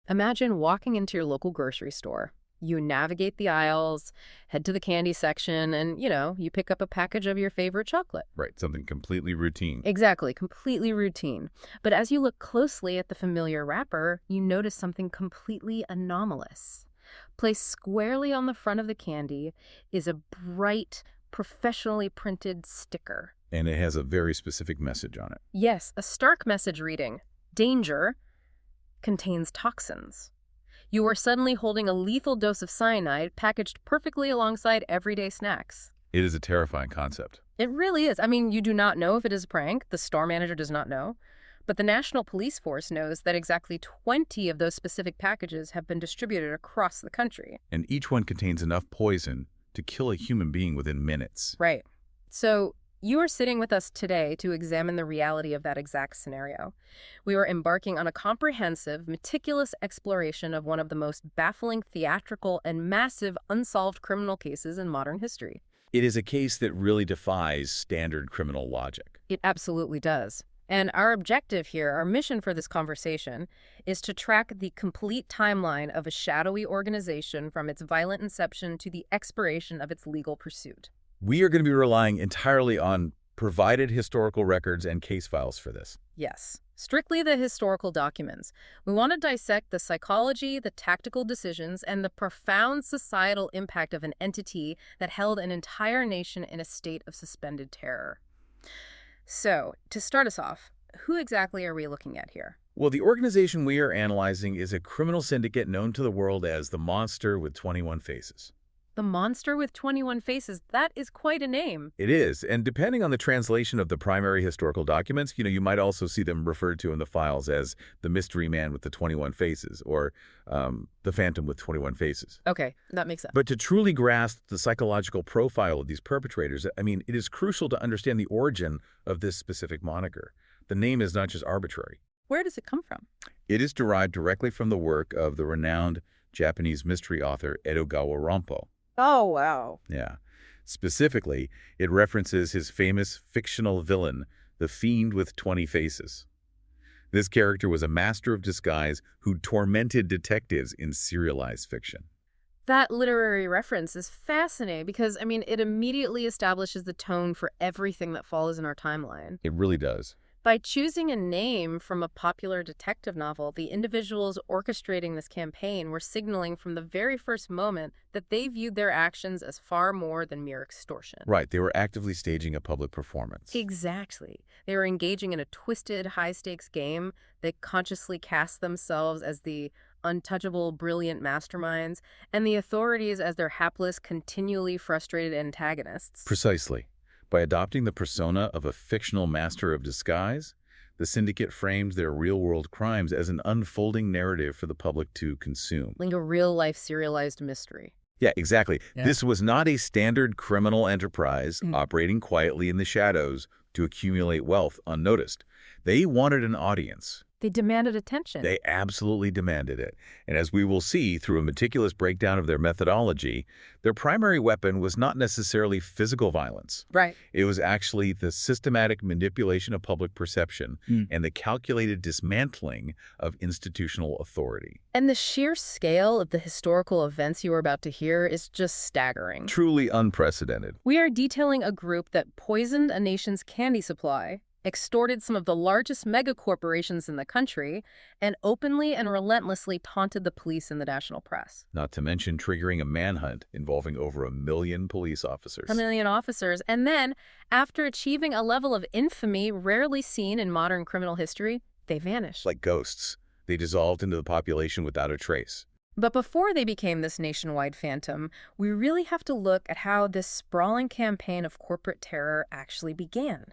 Imagine walking into your local grocery store. You navigate the aisles, head to the candy section, and, you pick up a package of your favorite chocolate. Right, something completely routine. Exactly, completely routine. But as you look closely at the familiar wrapper, you notice something completely anomalous. Placed squarely on the front of the candy is a bright, professionally printed sticker. And it has a very specific message on it. Yes, a stark message reading, "Danger contains toxins." You are suddenly holding a lethal dose of cyanide packaged perfectly alongside everyday snacks. It is a terrifying concept. It really is. I mean, you do not know if it is a prank. The store manager does not know. But the National Police Force knows that exactly 20 of those specific packages have been distributed across the country. And each one contains enough poison to kill a human being within minutes. Right. So you are sitting with us today to examine the reality of that exact scenario. We are embarking on a comprehensive, meticulous exploration of one of the most baffling, theatrical, and massive unsolved criminal cases in modern history. It is a case that really defies standard criminal logic. It absolutely does. And our objective here, our mission for this conversation, is to track the complete timeline of a shadowy organization from its violent inception to the expiration of its legal pursuit. We are going to be relying entirely on provided historical records and case files for this. Yes, strictly the historical documents. We want to dissect the psychology, the tactical decisions, and the profound societal impact of an entity that held an entire nation in a state of suspended terror. So, to start us off, who exactly are we looking at here? Well, the organization we are analyzing is a criminal syndicate known to the world as the Monster with 21 Faces. The Monster with 21 Faces, that is quite a name. It is, and depending on the translation of the primary historical documents, you might also see them referred to in the files as the Mystery Man with the 21 Faces, or the Phantom with 21 Faces. Okay, that makes sense. But to truly grasp the psychological profile of these perpetrators, it is crucial to understand the origin of this specific moniker. The name is not just arbitrary. Where does it come from? It is derived directly from the work of the renowned Japanese mystery author Edogawa Rampo. Oh, wow. Yeah. Specifically, it references his famous fictional villain, the Fiend with 20 Faces. This character was a master of disguise who tormented detectives in serialized fiction. That literary reference is fascinating because, it immediately establishes the tone for everything that follows in our timeline. It really does. By choosing a name from a popular detective novel, the individuals orchestrating this campaign were signaling from the very first moment that they viewed their actions as far more than mere extortion. Right, they were actively staging a public performance. Exactly. They were engaging in a twisted, high-stakes game that consciously cast themselves as the untouchable, brilliant masterminds, and the authorities as their hapless, continually frustrated antagonists. Precisely. By adopting the persona of a fictional master of disguise, the syndicate framed their real-world crimes as an unfolding narrative for the public to consume. Like a real-life serialized mystery. Yeah, exactly. Yeah. This was not a standard criminal enterprise operating quietly in the shadows to accumulate wealth unnoticed. They wanted an audience. They demanded attention. They absolutely demanded it. And as we will see through a meticulous breakdown of their methodology, their primary weapon was not necessarily physical violence. Right. It was actually the systematic manipulation of public perception and the calculated dismantling of institutional authority. And the sheer scale of the historical events you are about to hear is just staggering. Truly unprecedented. We are detailing a group that poisoned a nation's candy supply, extorted some of the largest megacorporations in the country, and openly and relentlessly taunted the police and the national press. Not to mention triggering a manhunt involving over 1 million police officers. 1 million officers. And then, after achieving a level of infamy rarely seen in modern criminal history, they vanished. Like ghosts, they dissolved into the population without a trace. But before they became this nationwide phantom, we really have to look at how this sprawling campaign of corporate terror actually began.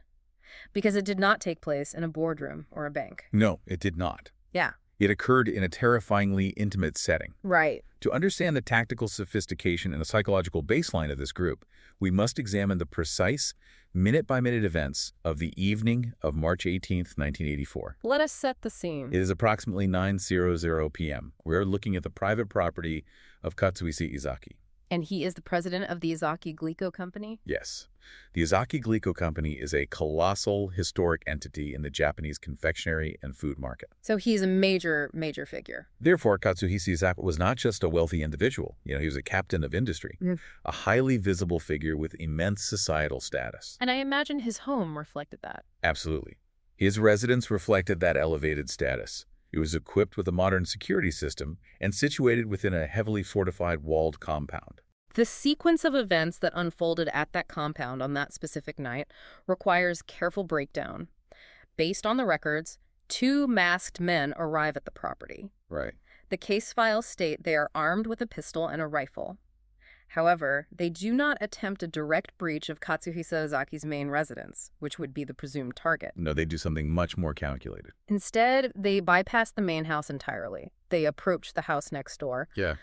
Because it did not take place in a boardroom or a bank. No, it did not. Yeah. It occurred in a terrifyingly intimate setting. Right. To understand the tactical sophistication and the psychological baseline of this group, we must examine the precise, minute-by-minute events of the evening of March 18th, 1984. Let us set the scene. It is approximately 9:00 p.m. We are looking at the private property of Katsuhisa Ezaki. And he is the president of the Ezaki Glico company? Yes. The Ezaki Glico Company is a colossal historic entity in the Japanese confectionery and food market. So he's a major, major figure. Therefore, Katsuhisa Ezaki was not just a wealthy individual. He was a captain of industry, a highly visible figure with immense societal status. And I imagine his home reflected that. Absolutely. His residence reflected that elevated status. It was equipped with a modern security system and situated within a heavily fortified walled compound. The sequence of events that unfolded at that compound on that specific night requires careful breakdown. Based on the records, 2 masked men arrive at the property. Right. The case files state they are armed with a pistol and a rifle. However, they do not attempt a direct breach of Katsuhisa Ezaki's main residence, which would be the presumed target. No, they do something much more calculated. Instead, they bypass the main house entirely. They approach the house next door. Yeah.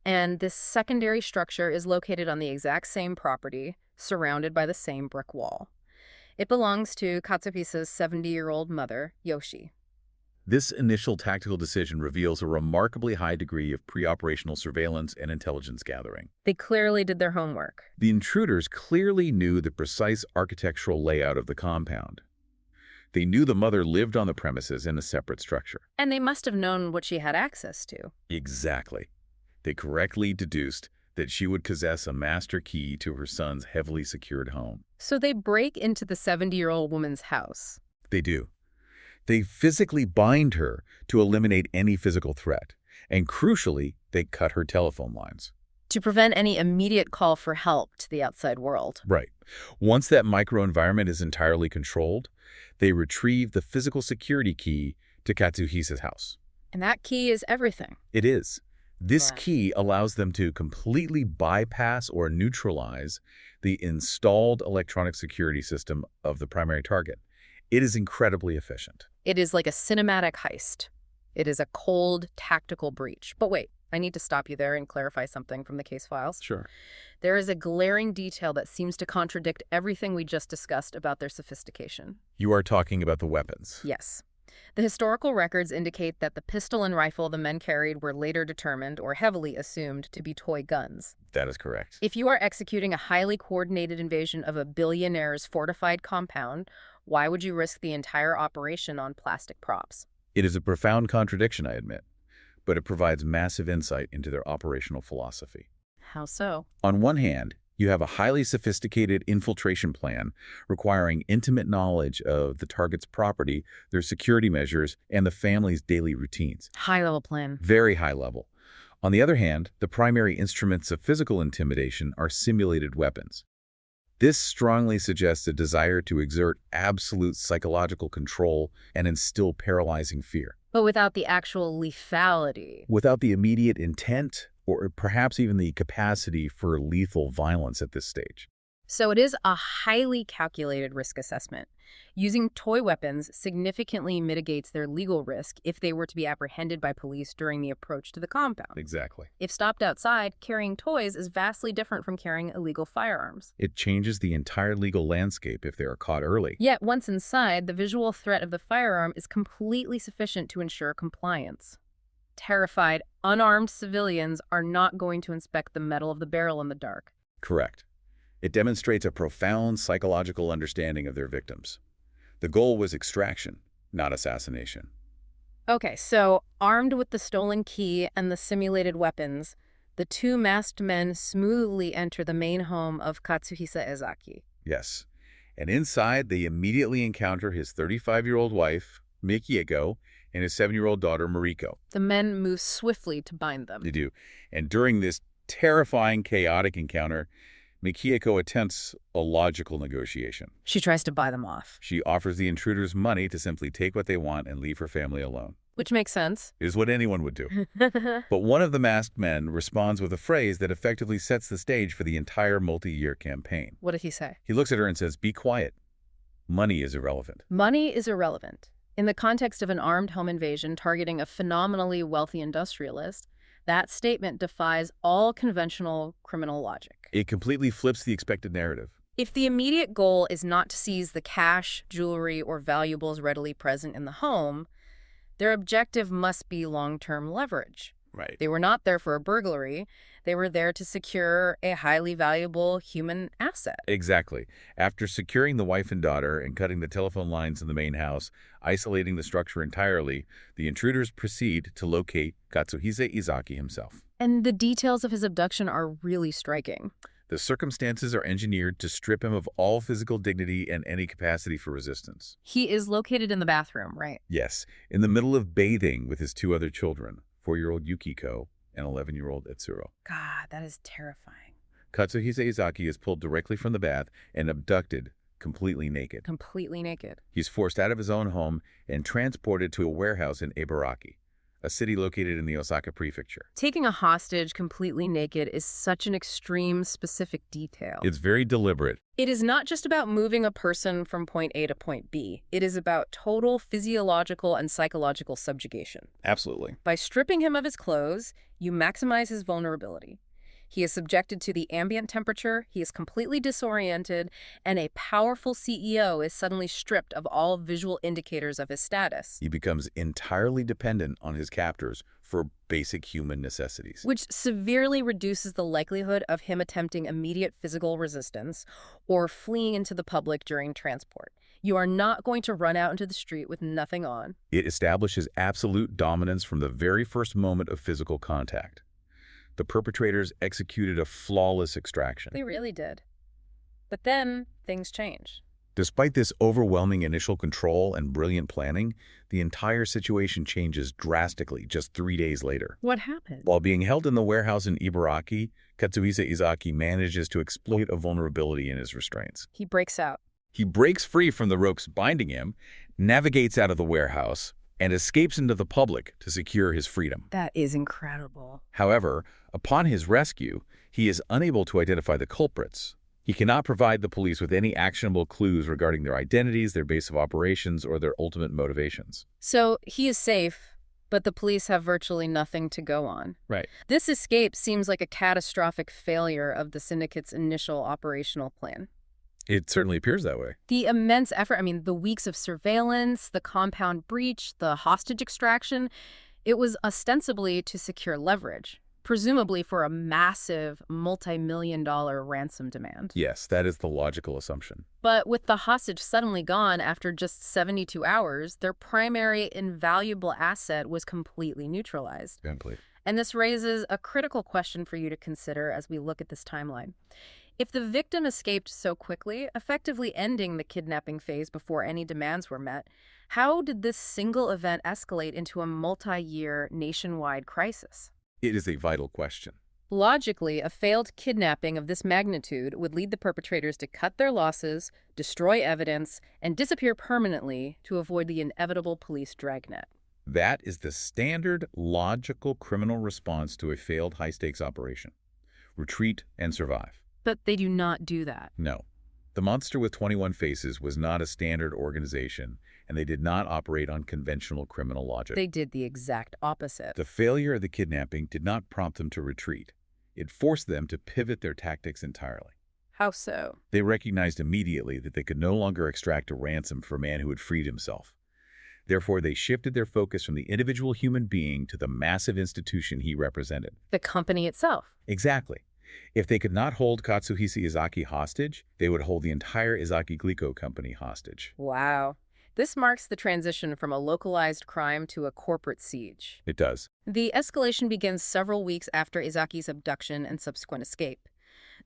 And this secondary structure is located on the exact same property, surrounded by the same brick wall. It belongs to Katsuhisa's 70-year-old mother, Yoshi. This initial tactical decision reveals a remarkably high degree of pre-operational surveillance and intelligence gathering. They clearly did their homework. The intruders clearly knew the precise architectural layout of the compound. They knew the mother lived on the premises in a separate structure. And they must have known what she had access to. Exactly. They correctly deduced that she would possess a master key to her son's heavily secured home. So they break into the 70-year-old woman's house. They do. They physically bind her to eliminate any physical threat. And crucially, they cut her telephone lines. To prevent any immediate call for help to the outside world. Right. Once that microenvironment is entirely controlled, they retrieve the physical security key to Katsuhisa's house. And that key is everything. It is. This Right. key allows them to completely bypass or neutralize the installed electronic security system of the primary target. It is incredibly efficient. It is like a cinematic heist. It is a cold, tactical breach. But wait, I need to stop you there and clarify something from the case files. Sure. There is a glaring detail that seems to contradict everything we just discussed about their sophistication. You are talking about the weapons. Yes. The historical records indicate that the pistol and rifle the men carried were later determined or heavily assumed to be toy guns. That is correct. If you are executing a highly coordinated invasion of a billionaire's fortified compound, why would you risk the entire operation on plastic props? It is a profound contradiction, I admit, but it provides massive insight into their operational philosophy. How so? On one hand, you have a highly sophisticated infiltration plan requiring intimate knowledge of the target's property, their security measures, and the family's daily routines. High-level plan. Very high level. On the other hand, the primary instruments of physical intimidation are simulated weapons. This strongly suggests a desire to exert absolute psychological control and instill paralyzing fear. But without the actual lethality. Without the immediate intent or perhaps even the capacity for lethal violence at this stage. So it is a highly calculated risk assessment. Using toy weapons significantly mitigates their legal risk if they were to be apprehended by police during the approach to the compound. Exactly. If stopped outside, carrying toys is vastly different from carrying illegal firearms. It changes the entire legal landscape if they are caught early. Yet, once inside, the visual threat of the firearm is completely sufficient to ensure compliance. Terrified, unarmed civilians are not going to inspect the metal of the barrel in the dark. Correct. It demonstrates a profound psychological understanding of their victims. The goal was extraction, not assassination. Okay, so armed with the stolen key and the simulated weapons, the 2 masked men smoothly enter the main home of Katsuhisa Ezaki. Yes. And inside, they immediately encounter his 35-year-old wife, Mikiko, and his 7-year-old daughter, Mariko. The men move swiftly to bind them. They do. And during this terrifying, chaotic encounter, Mikiko attempts a logical negotiation. She tries to buy them off. She offers the intruders money to simply take what they want and leave her family alone. Which makes sense. It is what anyone would do. But one of the masked men responds with a phrase that effectively sets the stage for the entire multi-year campaign. What did he say? He looks at her and says, "Be quiet. Money is irrelevant." Money is irrelevant. In the context of an armed home invasion targeting a phenomenally wealthy industrialist, that statement defies all conventional criminal logic. It completely flips the expected narrative. If the immediate goal is not to seize the cash, jewelry, or valuables readily present in the home, their objective must be long-term leverage. Right. They were not there for a burglary. They were there to secure a highly valuable human asset. Exactly. After securing the wife and daughter and cutting the telephone lines in the main house, isolating the structure entirely, the intruders proceed to locate Katsuhisa Ezaki himself. And the details of his abduction are really striking. The circumstances are engineered to strip him of all physical dignity and any capacity for resistance. He is located in the bathroom, right? Yes, in the middle of bathing with his two other children, 4-year-old Yukiko and 11-year-old Etsuro. God, that is terrifying. Katsuhisa Ezaki is pulled directly from the bath and abducted, completely naked. Completely naked. He's forced out of his own home and transported to a warehouse in Ibaraki, a city located in the Osaka prefecture. Taking a hostage completely naked is such an extreme, specific detail. It's very deliberate. It is not just about moving a person from point A to point B. It is about total physiological and psychological subjugation. Absolutely. By stripping him of his clothes, you maximize his vulnerability. He is subjected to the ambient temperature, he is completely disoriented, and a powerful CEO is suddenly stripped of all visual indicators of his status. He becomes entirely dependent on his captors for basic human necessities. Which severely reduces the likelihood of him attempting immediate physical resistance or fleeing into the public during transport. You are not going to run out into the street with nothing on. It establishes absolute dominance from the very first moment of physical contact. The perpetrators executed a flawless extraction. They really did. But then, things change. Despite this overwhelming initial control and brilliant planning, the entire situation changes drastically just 3 days later. What happened? While being held in the warehouse in Ibaraki, Katsuhisa Ezaki manages to exploit a vulnerability in his restraints. He breaks out. He breaks free from the ropes binding him, navigates out of the warehouse, and escapes into the public to secure his freedom. That is incredible. However, upon his rescue, he is unable to identify the culprits. He cannot provide the police with any actionable clues regarding their identities, their base of operations, or their ultimate motivations. So he is safe, but the police have virtually nothing to go on. Right. This escape seems like a catastrophic failure of the syndicate's initial operational plan. It certainly appears that way. The immense effort, the weeks of surveillance, the compound breach, the hostage extraction, it was ostensibly to secure leverage, presumably for a massive multi-million-dollar ransom demand. Yes, that is the logical assumption. But with the hostage suddenly gone after just 72 hours, their primary invaluable asset was completely neutralized. Simply. And this raises a critical question for you to consider as we look at this timeline. If the victim escaped so quickly, effectively ending the kidnapping phase before any demands were met, how did this single event escalate into a multi-year nationwide crisis? It is a vital question. Logically, a failed kidnapping of this magnitude would lead the perpetrators to cut their losses, destroy evidence, and disappear permanently to avoid the inevitable police dragnet. That is the standard, logical criminal response to a failed high-stakes operation. Retreat and survive. But they do not do that. No. The Monster with 21 Faces was not a standard organization, and they did not operate on conventional criminal logic. They did the exact opposite. The failure of the kidnapping did not prompt them to retreat. It forced them to pivot their tactics entirely. How so? They recognized immediately that they could no longer extract a ransom for a man who had freed himself. Therefore, they shifted their focus from the individual human being to the massive institution he represented. The company itself. Exactly. If they could not hold Katsuhisa Ezaki hostage, they would hold the entire Ezaki Glico company hostage. Wow. This marks the transition from a localized crime to a corporate siege. It does. The escalation begins several weeks after Ezaki's abduction and subsequent escape.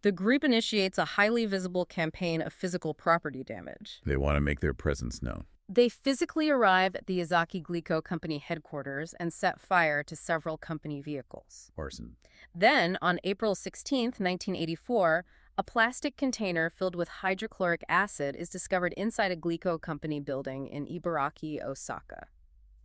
The group initiates a highly visible campaign of physical property damage. They want to make their presence known. They physically arrive at the Ezaki Glico company headquarters and set fire to several company vehicles. Arson. Then, on April 16, 1984, a plastic container filled with hydrochloric acid is discovered inside a Glico company building in Ibaraki, Osaka.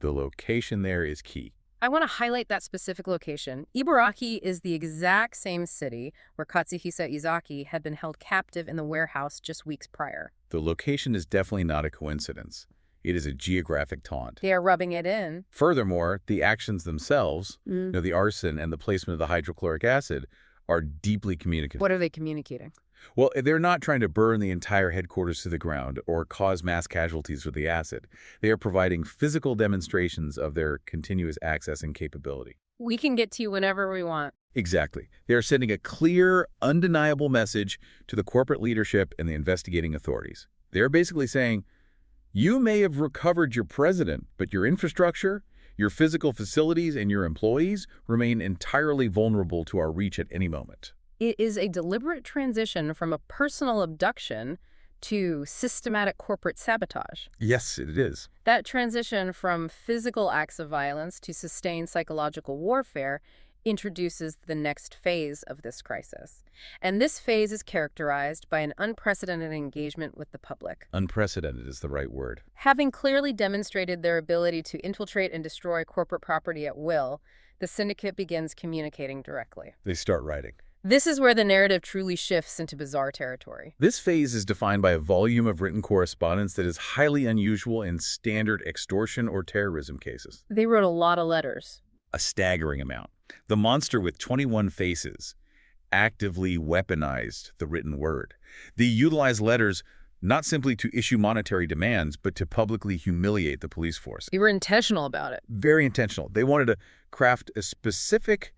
The location there is key. I want to highlight that specific location. Ibaraki is the exact same city where Katsuhisa Ezaki had been held captive in the warehouse just weeks prior. The location is definitely not a coincidence. It is a geographic taunt. They are rubbing it in. Furthermore, the actions themselves, the arson and the placement of the hydrochloric acid, are deeply communicative. What are they communicating? Well, they're not trying to burn the entire headquarters to the ground or cause mass casualties with the acid. They are providing physical demonstrations of their continuous access and capability. We can get to you whenever we want. Exactly. They are sending a clear, undeniable message to the corporate leadership and the investigating authorities. They're basically saying, you may have recovered your president, but your infrastructure, your physical facilities, and your employees remain entirely vulnerable to our reach at any moment. It is a deliberate transition from a personal abduction to systematic corporate sabotage. Yes, it is. That transition from physical acts of violence to sustained psychological warfare introduces the next phase of this crisis. And this phase is characterized by an unprecedented engagement with the public. Unprecedented is the right word. Having clearly demonstrated their ability to infiltrate and destroy corporate property at will, the syndicate begins communicating directly. They start writing. This is where the narrative truly shifts into bizarre territory. This phase is defined by a volume of written correspondence that is highly unusual in standard extortion or terrorism cases. They wrote a lot of letters. A staggering amount. The monster with 21 faces actively weaponized the written word. They utilized letters not simply to issue monetary demands, but to publicly humiliate the police force. They were intentional about it. Very intentional. They wanted to craft a specific,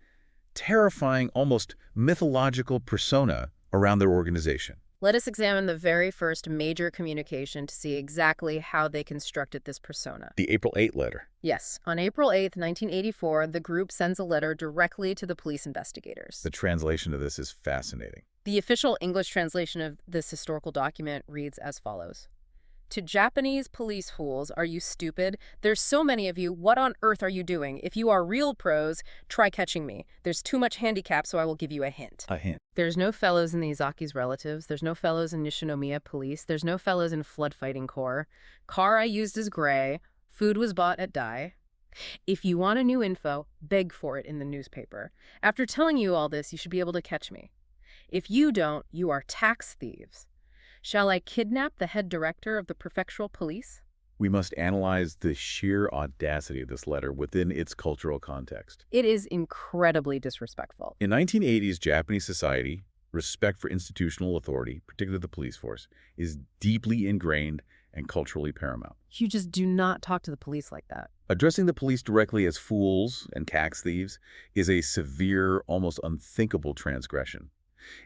terrifying, almost mythological persona around their organization. Let us examine the very first major communication to see exactly how they constructed this persona. The April 8 letter. Yes, on April 8, 1984, the group sends a letter directly to the police investigators. The translation of this is fascinating. The official English translation of this historical document reads as follows. To Japanese police fools, are you stupid? There's so many of you. What on earth are you doing? If you are real pros, try catching me. There's too much handicap, so I will give you a hint. A hint. There's no fellows in the Ezaki's relatives. There's no fellows in Nishinomiya police. There's no fellows in flood fighting corps. Car I used is gray. Food was bought at Dai. If you want a new info, beg for it in the newspaper. After telling you all this, you should be able to catch me. If you don't, you are tax thieves. Shall I kidnap the head director of the prefectural police? We must analyze the sheer audacity of this letter within its cultural context. It is incredibly disrespectful. In 1980s Japanese society, respect for institutional authority, particularly the police force, is deeply ingrained and culturally paramount. You just do not talk to the police like that. Addressing the police directly as fools and tax thieves is a severe, almost unthinkable transgression.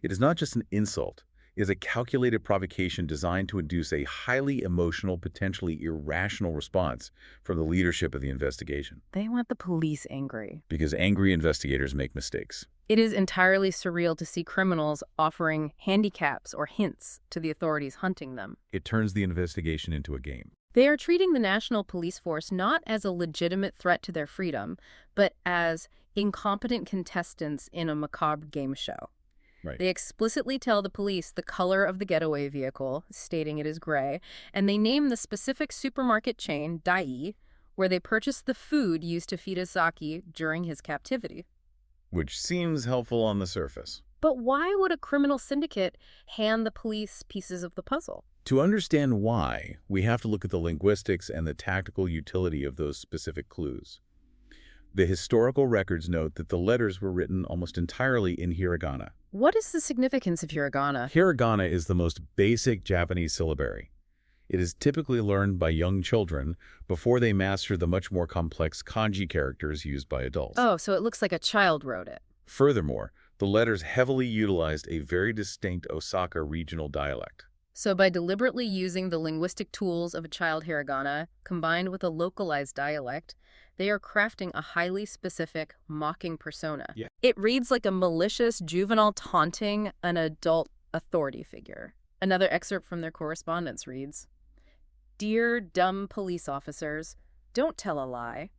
It is not just an insult. It is a calculated provocation designed to induce a highly emotional, potentially irrational response from the leadership of the investigation. They want the police angry. Because angry investigators make mistakes. It is entirely surreal to see criminals offering handicaps or hints to the authorities hunting them. It turns the investigation into a game. They are treating the National Police Force not as a legitimate threat to their freedom, but as incompetent contestants in a macabre game show. Right. They explicitly tell the police the color of the getaway vehicle, stating it is gray, and they name the specific supermarket chain, Dai, where they purchased the food used to feed Ezaki during his captivity. Which seems helpful on the surface. But why would a criminal syndicate hand the police pieces of the puzzle? To understand why, we have to look at the linguistics and the tactical utility of those specific clues. The historical records note that the letters were written almost entirely in hiragana. What is the significance of hiragana? Hiragana is the most basic Japanese syllabary. It is typically learned by young children before they master the much more complex kanji characters used by adults. Oh, so it looks like a child wrote it. Furthermore, the letters heavily utilized a very distinct Osaka regional dialect. So by deliberately using the linguistic tools of a child hiragana, combined with a localized dialect, they are crafting a highly specific, mocking persona. Yeah. It reads like a malicious juvenile taunting an adult authority figure. Another excerpt from their correspondence reads, Dear dumb police officers, don't tell a lie.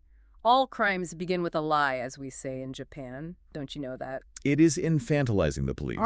All crimes begin with a lie, as we say in Japan. Don't you know that? It is infantilizing the police.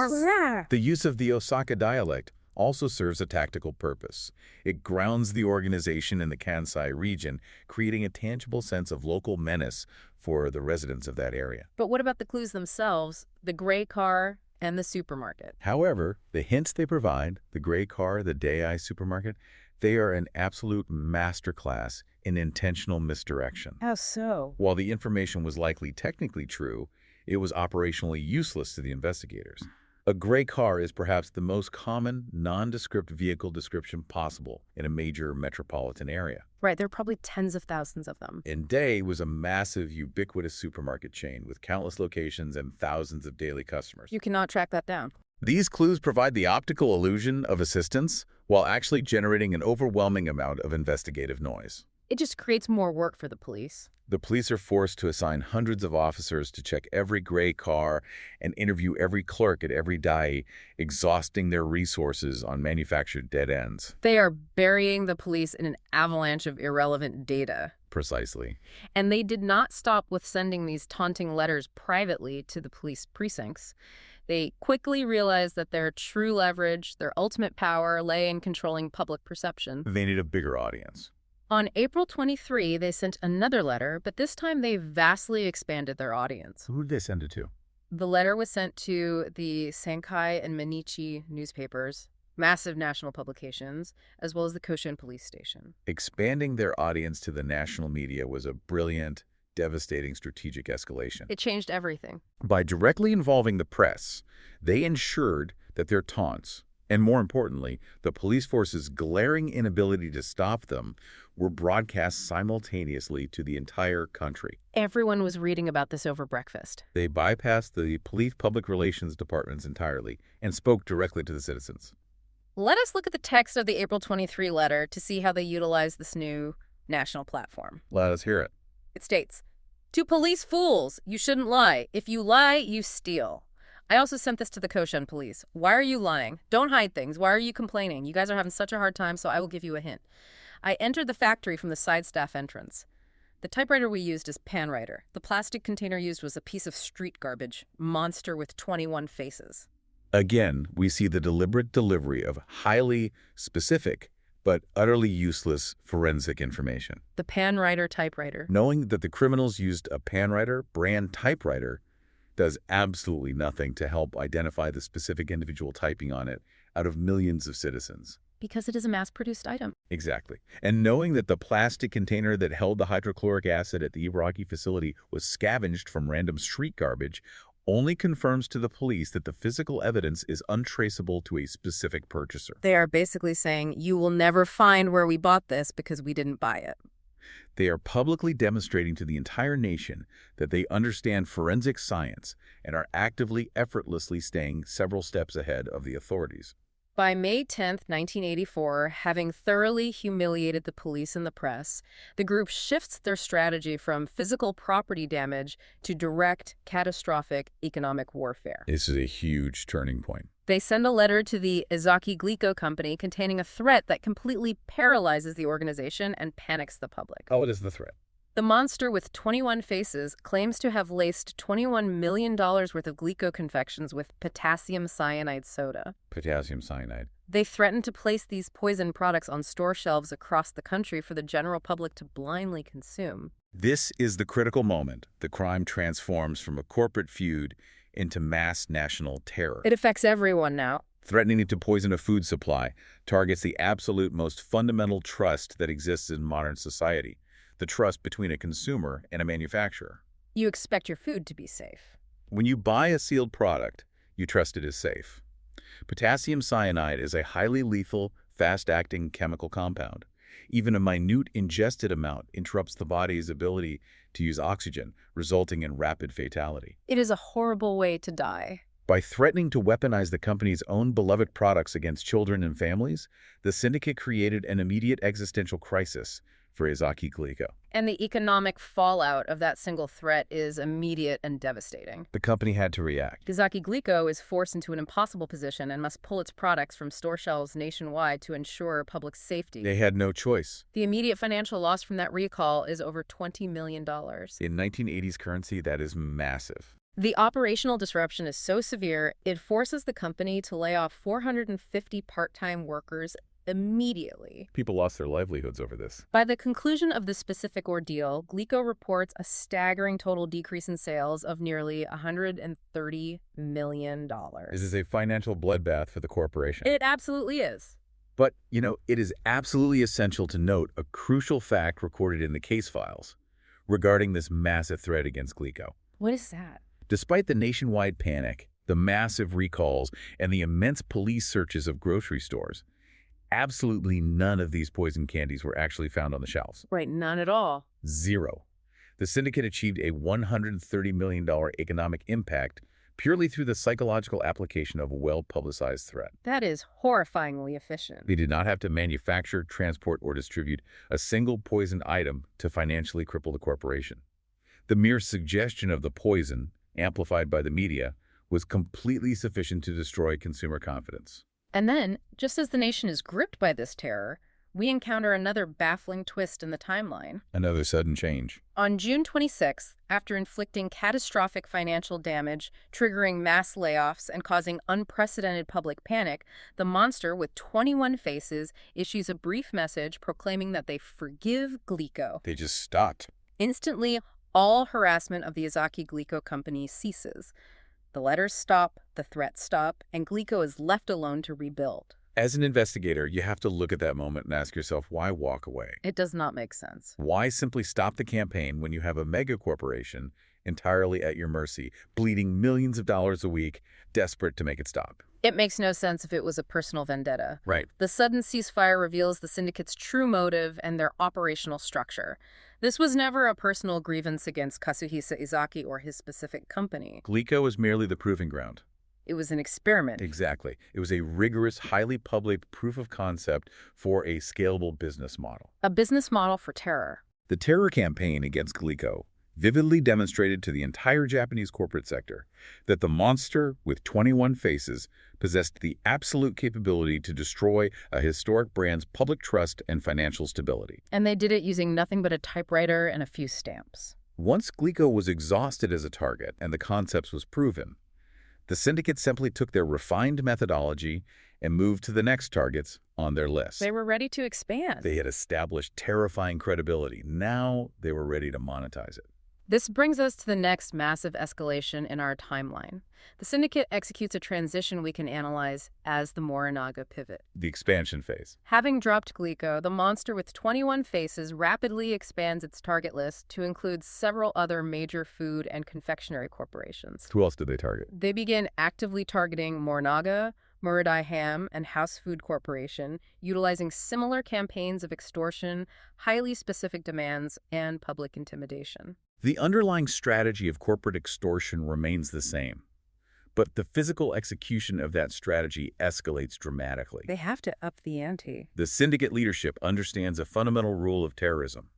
The use of the Osaka dialect also serves a tactical purpose. It grounds the organization in the Kansai region, creating a tangible sense of local menace for the residents of that area. But what about the clues themselves? The gray car and the supermarket. However, the hints they provide, the gray car, the Dai supermarket, they are an absolute masterclass in intentional misdirection. How so? While the information was likely technically true, it was operationally useless to the investigators. A gray car is perhaps the most common, nondescript vehicle description possible in a major metropolitan area. Right, there are probably tens of thousands of them. And Day was a massive, ubiquitous supermarket chain with countless locations and thousands of daily customers. You cannot track that down. These clues provide the optical illusion of assistance while actually generating an overwhelming amount of investigative noise. It just creates more work for the police. The police are forced to assign hundreds of officers to check every gray car and interview every clerk at every dai, exhausting their resources on manufactured dead ends. They are burying the police in an avalanche of irrelevant data. Precisely. And they did not stop with sending these taunting letters privately to the police precincts. They quickly realized that their true leverage, their ultimate power, lay in controlling public perception. They need a bigger audience. On April 23, they sent another letter, but this time they vastly expanded their audience. Who did they send it to? The letter was sent to the Sankai and Mainichi newspapers, massive national publications, as well as the Koshin police station. Expanding their audience to the national media was a brilliant, devastating strategic escalation. It changed everything. By directly involving the press, they ensured that their taunts, and more importantly, the police force's glaring inability to stop them, were broadcast simultaneously to the entire country. Everyone was reading about this over breakfast. They bypassed the police public relations departments entirely and spoke directly to the citizens. Let us look at the text of the April 23 letter to see how they utilized this new national platform. Let us hear it. It states, "To police fools, you shouldn't lie. If you lie, you steal." I also sent this to the Koshin police. Why are you lying? Don't hide things. Why are you complaining? You guys are having such a hard time, so I will give you a hint. I entered the factory from the side staff entrance. The typewriter we used is panwriter. The plastic container used was a piece of street garbage, monster with 21 faces. Again, we see the deliberate delivery of highly specific but utterly useless forensic information. The panwriter typewriter. Knowing that the criminals used a panwriter brand typewriter does absolutely nothing to help identify the specific individual typing on it out of millions of citizens. Because it is a mass-produced item. Exactly. And knowing that the plastic container that held the hydrochloric acid at the Ibaraki facility was scavenged from random street garbage only confirms to the police that the physical evidence is untraceable to a specific purchaser. They are basically saying, you will never find where we bought this because we didn't buy it. They are publicly demonstrating to the entire nation that they understand forensic science and are actively, effortlessly staying several steps ahead of the authorities. By May 10, 1984, having thoroughly humiliated the police and the press, the group shifts their strategy from physical property damage to direct, catastrophic economic warfare. This is a huge turning point. They send a letter to the Ezaki Glico company containing a threat that completely paralyzes the organization and panics the public. Oh, what is the threat? The monster with 21 faces claims to have laced $21 million worth of Glico confections with potassium cyanide soda. Potassium cyanide. They threaten to place these poison products on store shelves across the country for the general public to blindly consume. This is the critical moment. The crime transforms from a corporate feud into mass national terror. It affects everyone now. Threatening to poison a food supply targets the absolute most fundamental trust that exists in modern society. The trust between a consumer and a manufacturer. You expect your food to be safe. When you buy a sealed product, you trust it is safe. Potassium cyanide is a highly lethal, fast-acting chemical compound. Even a minute ingested amount interrupts the body's ability to use oxygen, resulting in rapid fatality. It is a horrible way to die. By threatening to weaponize the company's own beloved products against children and families, the syndicate created an immediate existential crisis for Ezaki Glico. And the economic fallout of that single threat is immediate and devastating. The company had to react. Ezaki Glico is forced into an impossible position and must pull its products from store shelves nationwide to ensure public safety. They had no choice. The immediate financial loss from that recall is over $20 million. In 1980s currency, that is massive. The operational disruption is so severe, it forces the company to lay off 450 part-time workers immediately. People lost their livelihoods over this. By the conclusion of the specific ordeal, Glico reports a staggering total decrease in sales of nearly $130 million. This is a financial bloodbath for the corporation. It absolutely is. But, it is absolutely essential to note a crucial fact recorded in the case files regarding this massive threat against Glico. What is that? Despite the nationwide panic, The massive recalls and the immense police searches of grocery stores. Absolutely none of these poison candies were actually found on the shelves. Right, none at all. Zero. The syndicate achieved a $130 million economic impact purely through the psychological application of a well-publicized threat. That is horrifyingly efficient. They did not have to manufacture, transport, or distribute a single poisoned item to financially cripple the corporation. The mere suggestion of the poison, amplified by the media, was completely sufficient to destroy consumer confidence. And then, just as the nation is gripped by this terror, we encounter another baffling twist in the timeline. Another sudden change. On June 26th, after inflicting catastrophic financial damage, triggering mass layoffs, and causing unprecedented public panic, the monster with 21 faces issues a brief message proclaiming that they forgive Glico. They just stopped. Instantly, all harassment of the Ezaki Glico company ceases. The letters stop, the threats stop, and Glico is left alone to rebuild. As an investigator, you have to look at that moment and ask yourself, why walk away? It does not make sense. Why simply stop the campaign when you have a mega corporation entirely at your mercy, bleeding millions of dollars a week, desperate to make it stop? It makes no sense if it was a personal vendetta. Right. The sudden ceasefire reveals the syndicate's true motive and their operational structure. This was never a personal grievance against Katsuhisa Ezaki or his specific company. Glico was merely the proving ground. It was an experiment. Exactly. It was a rigorous, highly public proof of concept for a scalable business model. A business model for terror. The terror campaign against Glico vividly demonstrated to the entire Japanese corporate sector that the monster with 21 faces possessed the absolute capability to destroy a historic brand's public trust and financial stability. And they did it using nothing but a typewriter and a few stamps. Once Glico was exhausted as a target and the concept was proven, the syndicate simply took their refined methodology and moved to the next targets on their list. They were ready to expand. They had established terrifying credibility. Now they were ready to monetize it. This brings us to the next massive escalation in our timeline. The syndicate executes a transition we can analyze as the Morinaga pivot. The expansion phase. Having dropped Glico, the monster with 21 faces rapidly expands its target list to include several other major food and confectionery corporations. Who else did they target? They begin actively targeting Morinaga, Muradai Ham, and House Food Corporation, utilizing similar campaigns of extortion, highly specific demands, and public intimidation. The underlying strategy of corporate extortion remains the same, but the physical execution of that strategy escalates dramatically. They have to up the ante. The syndicate leadership understands a fundamental rule of terrorism.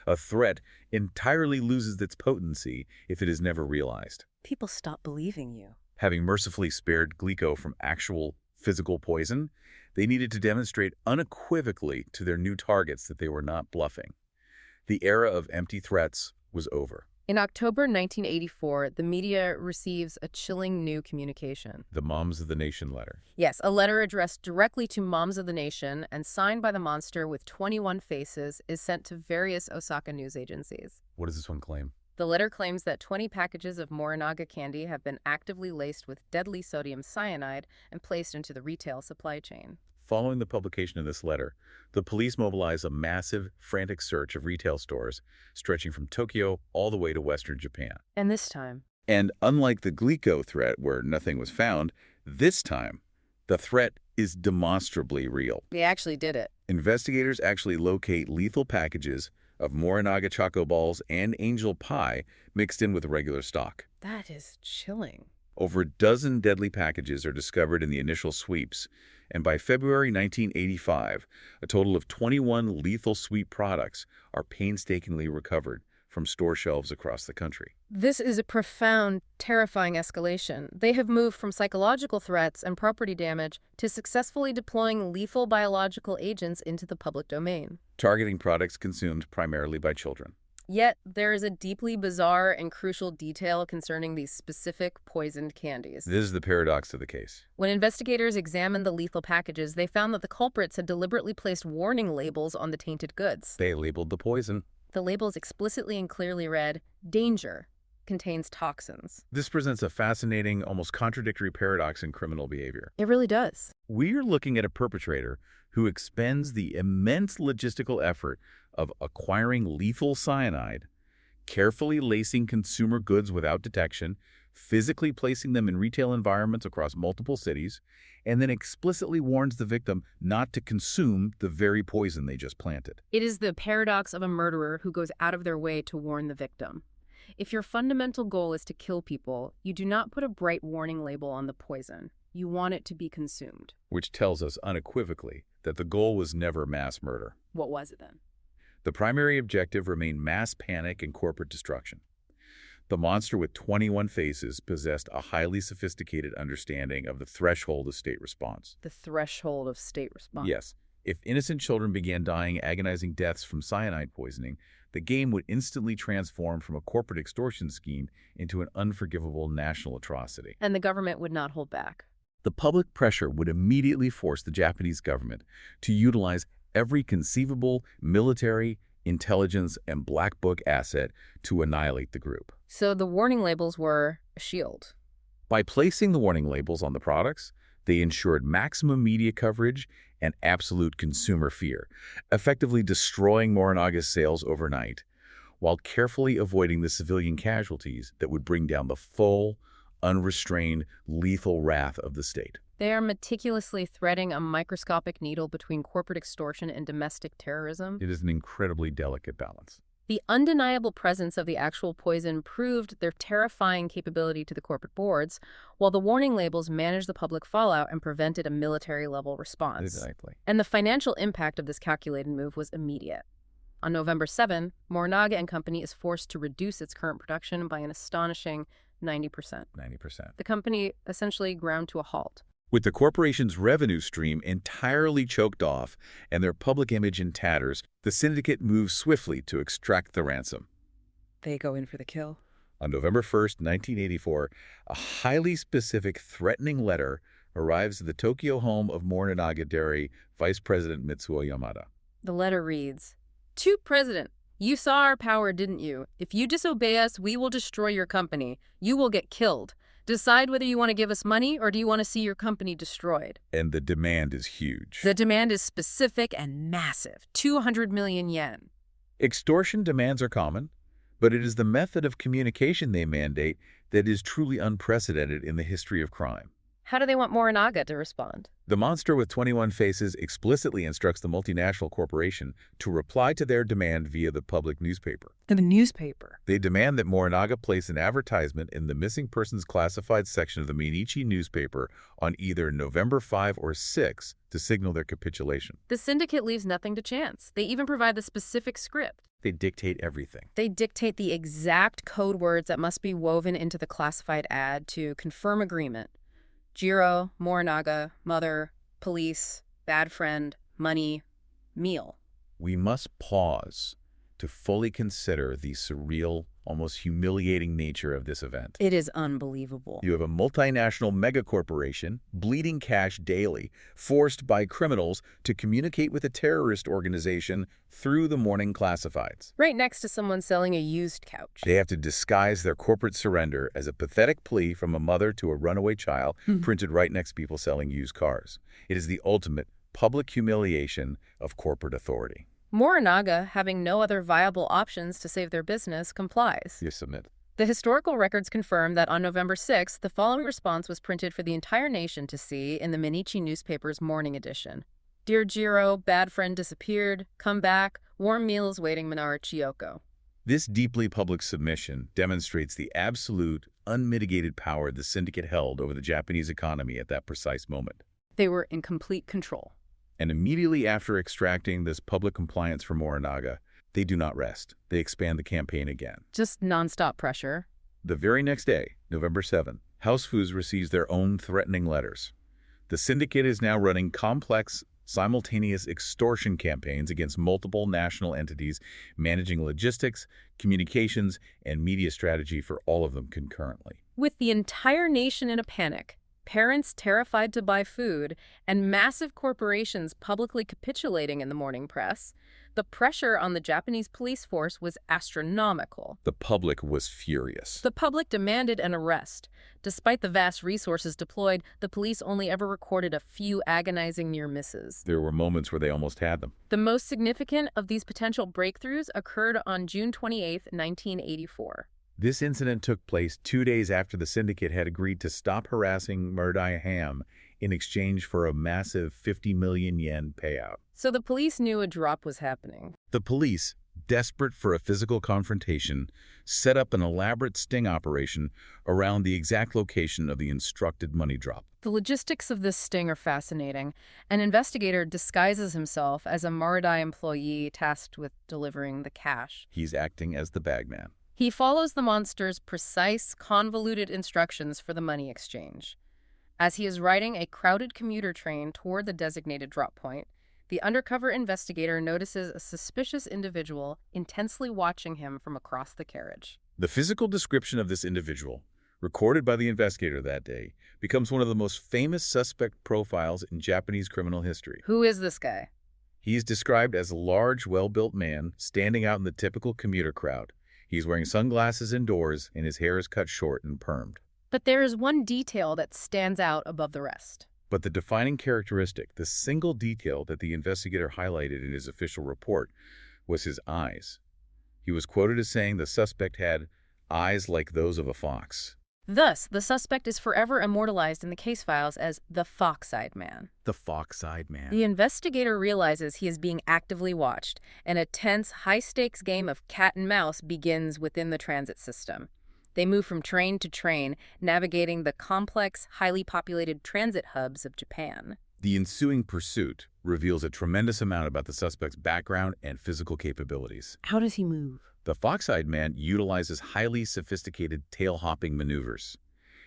A threat entirely loses its potency if it is never realized. People stop believing you. Having mercifully spared Glico from actual physical poison, they needed to demonstrate unequivocally to their new targets that they were not bluffing. The era of empty threats was over. In October 1984, the media receives a chilling new communication. The Moms of the Nation letter. Yes, a letter addressed directly to Moms of the Nation and signed by the monster with 21 faces is sent to various Osaka news agencies. What does this one claim? The letter claims that 20 packages of Morinaga candy have been actively laced with deadly sodium cyanide and placed into the retail supply chain. Following the publication of this letter, the police mobilized a massive, frantic search of retail stores stretching from Tokyo all the way to Western Japan. And this time? And unlike the Glico threat where nothing was found, this time, the threat is demonstrably real. They actually did it. Investigators actually locate lethal packages of Morinaga Choco Balls and Angel Pie mixed in with regular stock. That is chilling. Over a dozen deadly packages are discovered in the initial sweeps, and by February 1985, a total of 21 lethal sweep products are painstakingly recovered from store shelves across the country. This is a profound, terrifying escalation. They have moved from psychological threats and property damage to successfully deploying lethal biological agents into the public domain. Targeting products consumed primarily by children. Yet, there is a deeply bizarre and crucial detail concerning these specific poisoned candies. This is the paradox of the case. When investigators examined the lethal packages, they found that the culprits had deliberately placed warning labels on the tainted goods. They labeled the poison. The labels explicitly and clearly read, "Danger, contains toxins." This presents a fascinating, almost contradictory paradox in criminal behavior. It really does. We are looking at a perpetrator who expends the immense logistical effort of acquiring lethal cyanide, carefully lacing consumer goods without detection, physically placing them in retail environments across multiple cities, and then explicitly warns the victim not to consume the very poison they just planted. It is the paradox of a murderer who goes out of their way to warn the victim. If your fundamental goal is to kill people, you do not put a bright warning label on the poison. You want it to be consumed. Which tells us unequivocally that the goal was never mass murder. What was it then? The primary objective remained mass panic and corporate destruction. The monster with 21 faces possessed a highly sophisticated understanding of the threshold of state response. The threshold of state response. Yes, if innocent children began dying agonizing deaths from cyanide poisoning, the game would instantly transform from a corporate extortion scheme into an unforgivable national atrocity. And the government would not hold back. The public pressure would immediately force the Japanese government to utilize every conceivable military, intelligence, and black book asset to annihilate the group. So the warning labels were a shield. By placing the warning labels on the products, they ensured maximum media coverage and absolute consumer fear, effectively destroying Morinaga's sales overnight, while carefully avoiding the civilian casualties that would bring down the full, unrestrained, lethal wrath of the state. They are meticulously threading a microscopic needle between corporate extortion and domestic terrorism. It is an incredibly delicate balance. The undeniable presence of the actual poison proved their terrifying capability to the corporate boards, while the warning labels managed the public fallout and prevented a military-level response. Exactly. And the financial impact of this calculated move was immediate. On November 7, Morinaga and Company is forced to reduce its current production by an astonishing 90%. 90%. The company essentially ground to a halt. With the corporation's revenue stream entirely choked off and their public image in tatters, the syndicate moves swiftly to extract the ransom. They go in for the kill. On November 1st, 1984, a highly specific, threatening letter arrives at the Tokyo home of Morinaga Dairy Vice President Mitsuo Yamada. The letter reads, "To President, you saw our power, didn't you? If you disobey us, we will destroy your company. You will get killed. Decide whether you want to give us money or do you want to see your company destroyed." And the demand is huge. The demand is specific and massive, 200 million yen. Extortion demands are common, but it is the method of communication they mandate that is truly unprecedented in the history of crime. How do they want Morinaga to respond? The monster with 21 faces explicitly instructs the multinational corporation to reply to their demand via the public newspaper. The newspaper. They demand that Morinaga place an advertisement in the missing persons classified section of the Mainichi newspaper on either November 5 or 6 to signal their capitulation. The syndicate leaves nothing to chance. They even provide the specific script. They dictate everything. They dictate the exact code words that must be woven into the classified ad to confirm agreement. Jiro, Morinaga, mother, police, bad friend, money, meal. We must pause to fully consider the surreal, almost humiliating nature of this event. It is unbelievable. You have a multinational megacorporation, bleeding cash daily, forced by criminals to communicate with a terrorist organization through the morning classifieds. Right next to someone selling a used couch. They have to disguise their corporate surrender as a pathetic plea from a mother to a runaway child printed right next to people selling used cars. It is the ultimate public humiliation of corporate authority. Morinaga, having no other viable options to save their business, complies. You submit. The historical records confirm that on November 6th, the following response was printed for the entire nation to see in the Mainichi newspaper's morning edition. "Dear Jiro, bad friend disappeared. Come back. Warm meals waiting Minara Chiyoko." This deeply public submission demonstrates the absolute, unmitigated power the syndicate held over the Japanese economy at that precise moment. They were in complete control. And immediately after extracting this public compliance from Morinaga, they do not rest. They expand the campaign again. Just nonstop pressure. The very next day, November 7, House Foods receives their own threatening letters. The syndicate is now running complex, simultaneous extortion campaigns against multiple national entities, managing logistics, communications, and media strategy for all of them concurrently. With the entire nation in a panic, parents terrified to buy food, and massive corporations publicly capitulating in the morning press, the pressure on the Japanese police force was astronomical. The public was furious. The public demanded an arrest. Despite the vast resources deployed, the police only ever recorded a few agonizing near misses. There were moments where they almost had them. The most significant of these potential breakthroughs occurred on June 28, 1984. This incident took place 2 days after the syndicate had agreed to stop harassing Murday Ham in exchange for a massive 50 million yen payout. So the police knew a drop was happening. The police, desperate for a physical confrontation, set up an elaborate sting operation around the exact location of the instructed money drop. The logistics of this sting are fascinating. An investigator disguises himself as a Maridai employee tasked with delivering the cash. He's acting as the bagman. He follows the monster's precise, convoluted instructions for the money exchange. As he is riding a crowded commuter train toward the designated drop point, the undercover investigator notices a suspicious individual intensely watching him from across the carriage. The physical description of this individual, recorded by the investigator that day, becomes one of the most famous suspect profiles in Japanese criminal history. Who is this guy? He is described as a large, well-built man standing out in the typical commuter crowd. He's wearing sunglasses indoors, and his hair is cut short and permed. But there is one detail that stands out above the rest. But the defining characteristic, the single detail that the investigator highlighted in his official report, was his eyes. He was quoted as saying the suspect had eyes like those of a fox. Thus, the suspect is forever immortalized in the case files as the Fox-Eyed Man. The fox-eyed man. The investigator realizes he is being actively watched, and a tense, high-stakes game of cat and mouse begins within the transit system. They move from train to train, navigating the complex, highly populated transit hubs of Japan. The ensuing pursuit reveals a tremendous amount about the suspect's background and physical capabilities. How does he move? The fox-eyed man utilizes highly sophisticated tail-hopping maneuvers.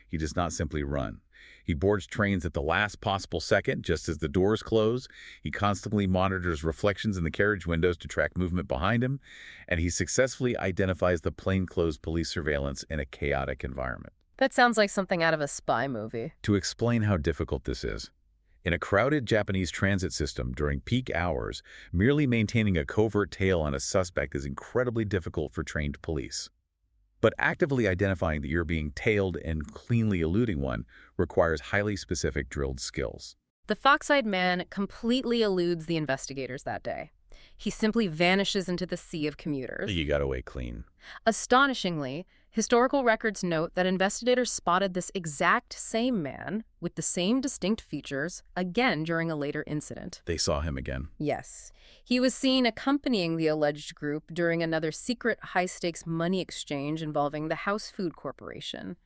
He does not simply run. He boards trains at the last possible second, just as the doors close. He constantly monitors reflections in the carriage windows to track movement behind him, and he successfully identifies the plainclothes police surveillance in a chaotic environment. That sounds like something out of a spy movie. To explain how difficult this is, in a crowded Japanese transit system during peak hours, merely maintaining a covert tail on a suspect is incredibly difficult for trained police. But actively identifying that you're being tailed and cleanly eluding one requires highly specific drilled skills. The Fox-Eyed Man completely eludes the investigators that day. He simply vanishes into the sea of commuters. You got away clean. Astonishingly, historical records note that investigators spotted this exact same man with the same distinct features again during a later incident. They saw him again. Yes. He was seen accompanying the alleged group during another secret high-stakes money exchange involving the House Food Corporation.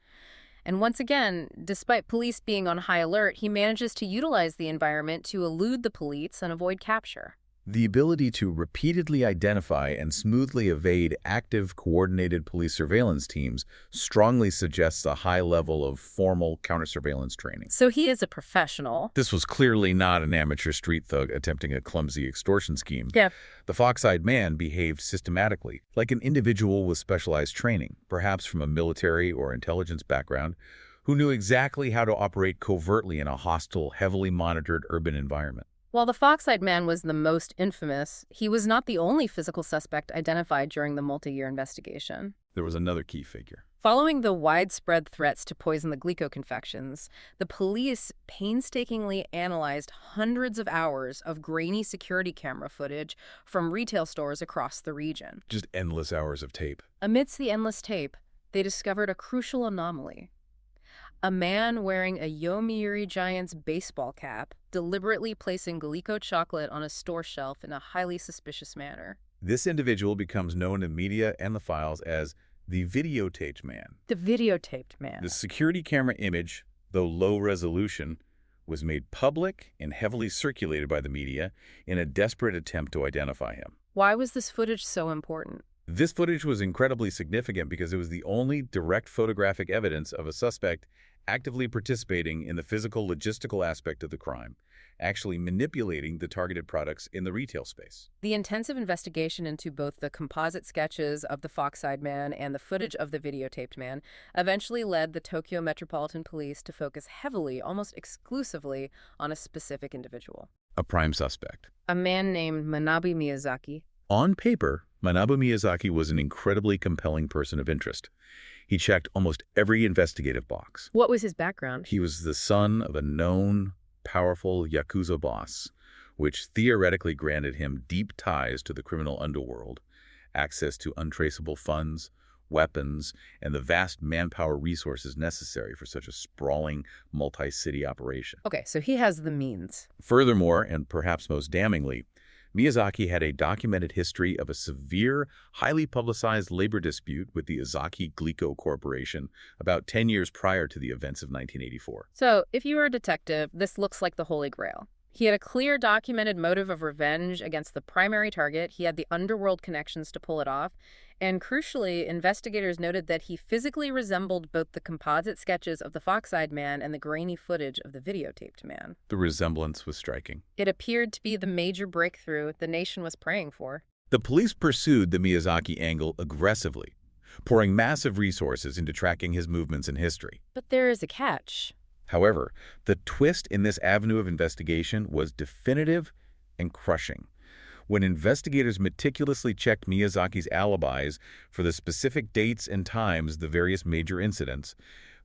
And once again, despite police being on high alert, he manages to utilize the environment to elude the police and avoid capture. The ability to repeatedly identify and smoothly evade active, coordinated police surveillance teams strongly suggests a high level of formal counter-surveillance training. So he is a professional. This was clearly not an amateur street thug attempting a clumsy extortion scheme. Yeah. The fox-eyed man behaved systematically, like an individual with specialized training, perhaps from a military or intelligence background, who knew exactly how to operate covertly in a hostile, heavily monitored urban environment. While the Fox-Eyed Man was the most infamous, he was not the only physical suspect identified during the multi-year investigation. There was another key figure. Following the widespread threats to poison the Glico confections, the police painstakingly analyzed hundreds of hours of grainy security camera footage from retail stores across the region. Just endless hours of tape. Amidst the endless tape, they discovered a crucial anomaly. A man wearing a Yomiuri Giants baseball cap, deliberately placing Glico chocolate on a store shelf in a highly suspicious manner. This individual becomes known in media and the files as the videotaped man. The videotaped man. The security camera image, though low resolution, was made public and heavily circulated by the media in a desperate attempt to identify him. Why was this footage so important? This footage was incredibly significant because it was the only direct photographic evidence of a suspect actively participating in the physical logistical aspect of the crime, actually manipulating the targeted products in the retail space. The intensive investigation into both the composite sketches of the Fox-eyed man and the footage of the videotaped man eventually led the Tokyo Metropolitan Police to focus heavily, almost exclusively, on a specific individual. A prime suspect. A man named Manabu Miyazaki. On paper, Manabu Miyazaki was an incredibly compelling person of interest. He checked almost every investigative box. What was his background? He was the son of a known, powerful Yakuza boss, which theoretically granted him deep ties to the criminal underworld, access to untraceable funds, weapons, and the vast manpower resources necessary for such a sprawling, multi-city operation. Okay, so he has the means. Furthermore, and perhaps most damningly, Miyazaki had a documented history of a severe, highly publicized labor dispute with the Ezaki Glico Corporation about 10 years prior to the events of 1984. So, if you were a detective, this looks like the Holy Grail. He had a clear documented motive of revenge against the primary target, he had the underworld connections to pull it off, and crucially, investigators noted that he physically resembled both the composite sketches of the fox-eyed man and the grainy footage of the videotaped man. The resemblance was striking. It appeared to be the major breakthrough the nation was praying for. The police pursued the Miyazaki angle aggressively, pouring massive resources into tracking his movements in history. But there is a catch. However, the twist in this avenue of investigation was definitive and crushing. When investigators meticulously checked Miyazaki's alibis for the specific dates and times of the various major incidents,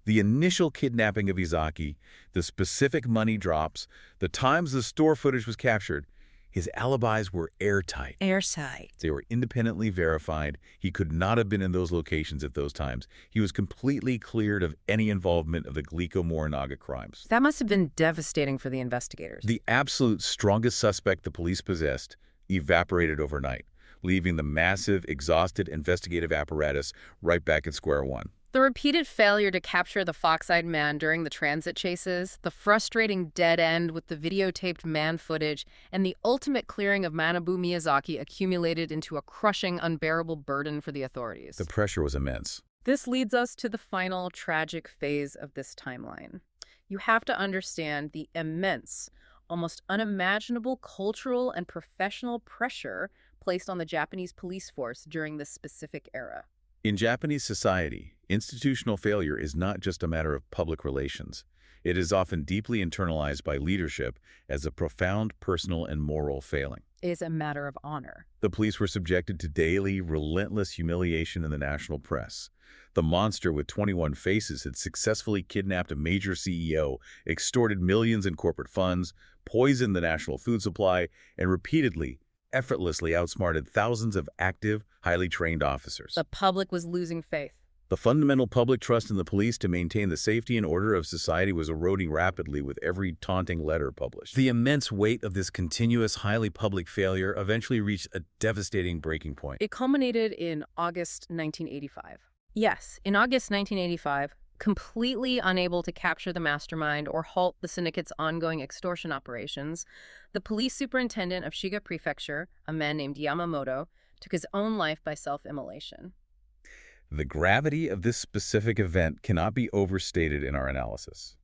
the initial kidnapping of Ezaki, the specific money drops, the times the store footage was captured, his alibis were airtight. Airtight. They were independently verified. He could not have been in those locations at those times. He was completely cleared of any involvement of the Glico Morinaga crimes. That must have been devastating for the investigators. The absolute strongest suspect the police possessed evaporated overnight, leaving the massive, exhausted investigative apparatus right back at square one. The repeated failure to capture the fox-eyed man during the transit chases, the frustrating dead end with the videotaped man footage, and the ultimate clearing of Manabu Miyazaki accumulated into a crushing, unbearable burden for the authorities. The pressure was immense. This leads us to the final tragic phase of this timeline. You have to understand the immense, almost unimaginable cultural and professional pressure placed on the Japanese police force during this specific era. In Japanese society, institutional failure is not just a matter of public relations. It is often deeply internalized by leadership as a profound personal and moral failing. It is a matter of honor. The police were subjected to daily, relentless humiliation in the national press. The monster with 21 faces had successfully kidnapped a major CEO, extorted millions in corporate funds, poisoned the national food supply, and repeatedly, effortlessly outsmarted thousands of active, highly trained officers. The public was losing faith. The fundamental public trust in the police to maintain the safety and order of society was eroding rapidly with every taunting letter published. The immense weight of this continuous, highly public failure eventually reached a devastating breaking point. It culminated in August 1985. Yes, in August 1985, completely unable to capture the mastermind or halt the syndicate's ongoing extortion operations, the police superintendent of Shiga Prefecture, a man named Yamamoto, took his own life by self-immolation. The gravity of this specific event cannot be overstated in our analysis.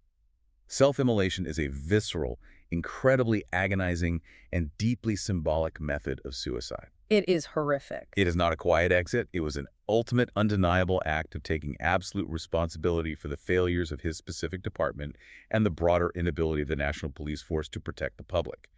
Self-immolation is a visceral, incredibly agonizing, and deeply symbolic method of suicide. It is horrific. It is not a quiet exit. It was an ultimate, undeniable act of taking absolute responsibility for the failures of his specific department and the broader inability of the National Police Force to protect the public.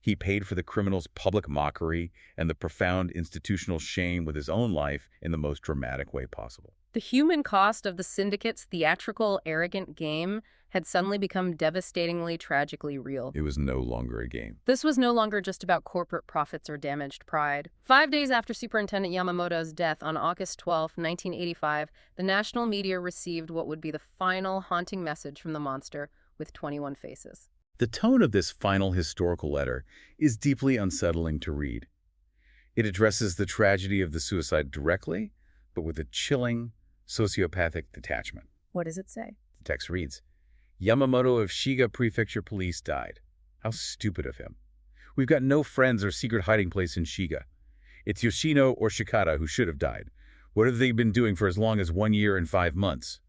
He paid for the criminal's public mockery and the profound institutional shame with his own life in the most dramatic way possible. The human cost of the syndicate's theatrical, arrogant game had suddenly become devastatingly, tragically real. It was no longer a game. This was no longer just about corporate profits or damaged pride. 5 days after Superintendent Yamamoto's death on August 12, 1985, the national media received what would be the final haunting message from the monster with 21 faces. The tone of this final historical letter is deeply unsettling to read. It addresses the tragedy of the suicide directly, but with a chilling, sociopathic detachment. What does it say? The text reads, Yamamoto of Shiga Prefecture Police died. How stupid of him. We've got no friends or secret hiding place in Shiga. It's Yoshino or Shikata who should have died. What have they been doing for as long as 1 year and 5 months?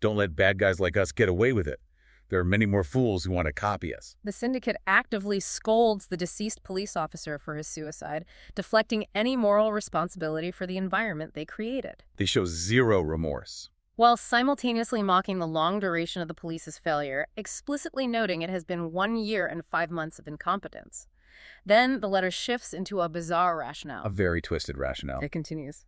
Don't let bad guys like us get away with it. There are many more fools who want to copy us. The syndicate actively scolds the deceased police officer for his suicide, deflecting any moral responsibility for the environment they created, They show zero remorse. while simultaneously mocking the long duration of the police's failure, explicitly noting it has been 1 year and 5 months of incompetence. Then the letter shifts into a bizarre rationale. A very twisted rationale. It continues.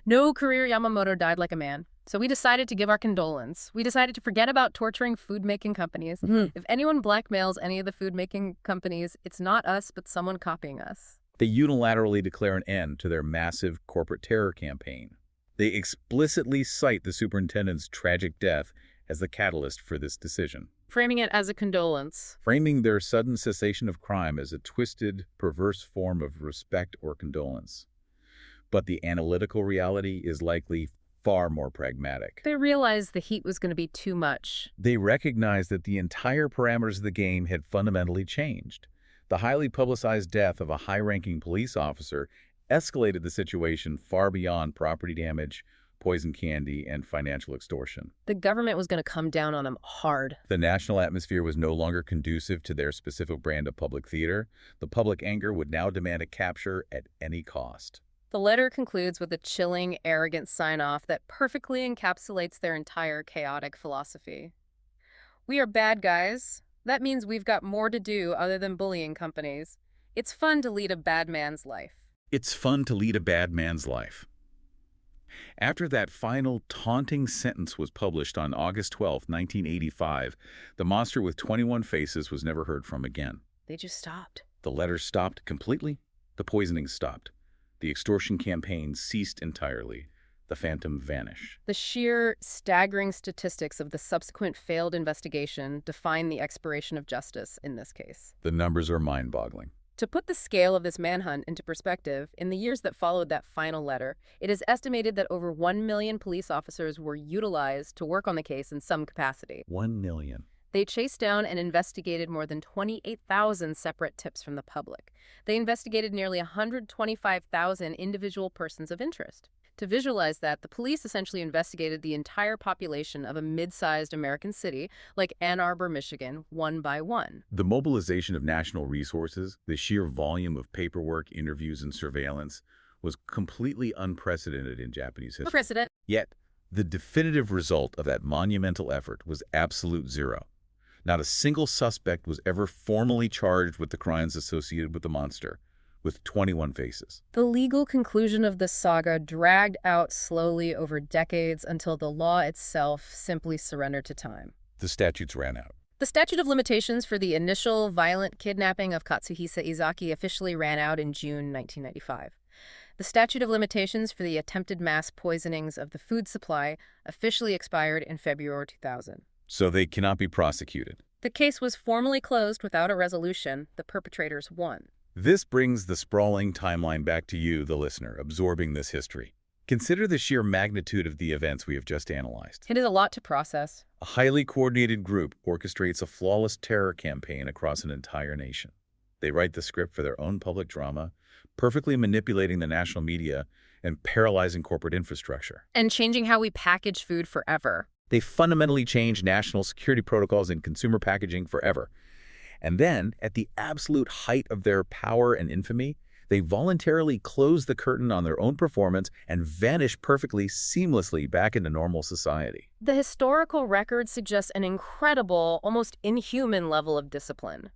No career Yamamoto died like a man, so we decided to give our condolence. We decided to forget about torturing food-making companies. If anyone blackmails any of the food-making companies, it's not us, but someone copying us. They unilaterally declare an end to their massive corporate terror campaign. They explicitly cite the superintendent's tragic death as the catalyst for this decision, Framing it as a condolence. framing their sudden cessation of crime as a twisted, perverse form of respect or condolence. But the analytical reality is likely far more pragmatic. They realized the heat was going to be too much. They recognized that the entire parameters of the game had fundamentally changed. The highly publicized death of a high-ranking police officer escalated the situation far beyond property damage, poison candy, and financial extortion. The government was going to come down on them hard. The national atmosphere was no longer conducive to their specific brand of public theater. The public anger would now demand a capture at any cost. The letter concludes with a chilling, arrogant sign-off that perfectly encapsulates their entire chaotic philosophy. We are bad guys. That means we've got more to do other than bullying companies. It's fun to lead a bad man's life. It's fun to lead a bad man's life. After that final taunting sentence was published on August 12, 1985, the monster with 21 faces was never heard from again. They just stopped. The letters stopped completely. The poisoning stopped. The extortion campaign ceased entirely. The phantom vanished. The sheer, staggering statistics of the subsequent failed investigation define the expiration of justice in this case. The numbers are mind-boggling. To put the scale of this manhunt into perspective, in the years that followed that final letter, it is estimated that over 1 million police officers were utilized to work on the case in some capacity. 1 million. They chased down and investigated more than 28,000 separate tips from the public. They investigated nearly 125,000 individual persons of interest. To visualize that, the police essentially investigated the entire population of a mid-sized American city like Ann Arbor, Michigan, one by one. The mobilization of national resources, the sheer volume of paperwork, interviews, and surveillance was completely unprecedented in Japanese history. No precedent. Yet, the definitive result of that monumental effort was absolute zero. Not a single suspect was ever formally charged with the crimes associated with the monster, with 21 faces. The legal conclusion of the saga dragged out slowly over decades until the law itself simply surrendered to time. The statutes ran out. The statute of limitations for the initial violent kidnapping of Katsuhisa Ezaki officially ran out in June 1995. The statute of limitations for the attempted mass poisonings of the food supply officially expired in February 2000. So they cannot be prosecuted. The case was formally closed without a resolution. The perpetrators won. This brings the sprawling timeline back to you, the listener, absorbing this history. Consider the sheer magnitude of the events we have just analyzed. It is a lot to process. A highly coordinated group orchestrates a flawless terror campaign across an entire nation. They write the script for their own public drama, perfectly manipulating the national media and paralyzing corporate infrastructure. And changing how we package food forever. They fundamentally changed national security protocols in consumer packaging forever. And then, at the absolute height of their power and infamy, they voluntarily close the curtain on their own performance and vanish perfectly, seamlessly back into normal society. The historical record suggests an incredible, almost inhuman level of discipline.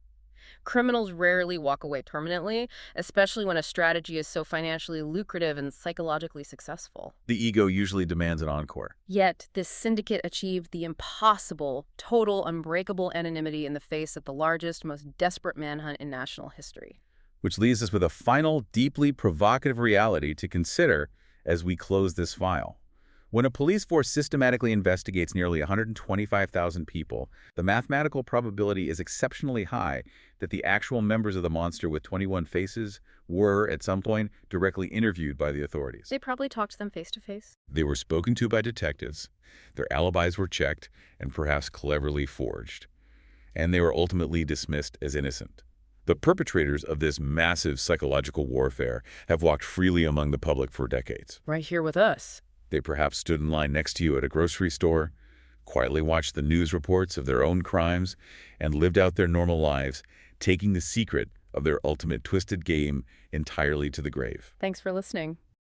Criminals rarely walk away permanently, especially when a strategy is so financially lucrative and psychologically successful. The ego usually demands an encore. Yet, this syndicate achieved the impossible, total, unbreakable anonymity in the face of the largest, most desperate manhunt in national history. Which leaves us with a final, deeply provocative reality to consider as we close this file. When a police force systematically investigates nearly 125,000 people, the mathematical probability is exceptionally high that the actual members of the monster with 21 faces were, at some point, directly interviewed by the authorities. They probably talked to them face to face. They were spoken to by detectives, their alibis were checked, and perhaps cleverly forged. And they were ultimately dismissed as innocent. The perpetrators of this massive psychological warfare have walked freely among the public for decades. Right here with us. They perhaps stood in line next to you at a grocery store, quietly watched the news reports of their own crimes, and lived out their normal lives, taking the secret of their ultimate twisted game entirely to the grave. Thanks for listening.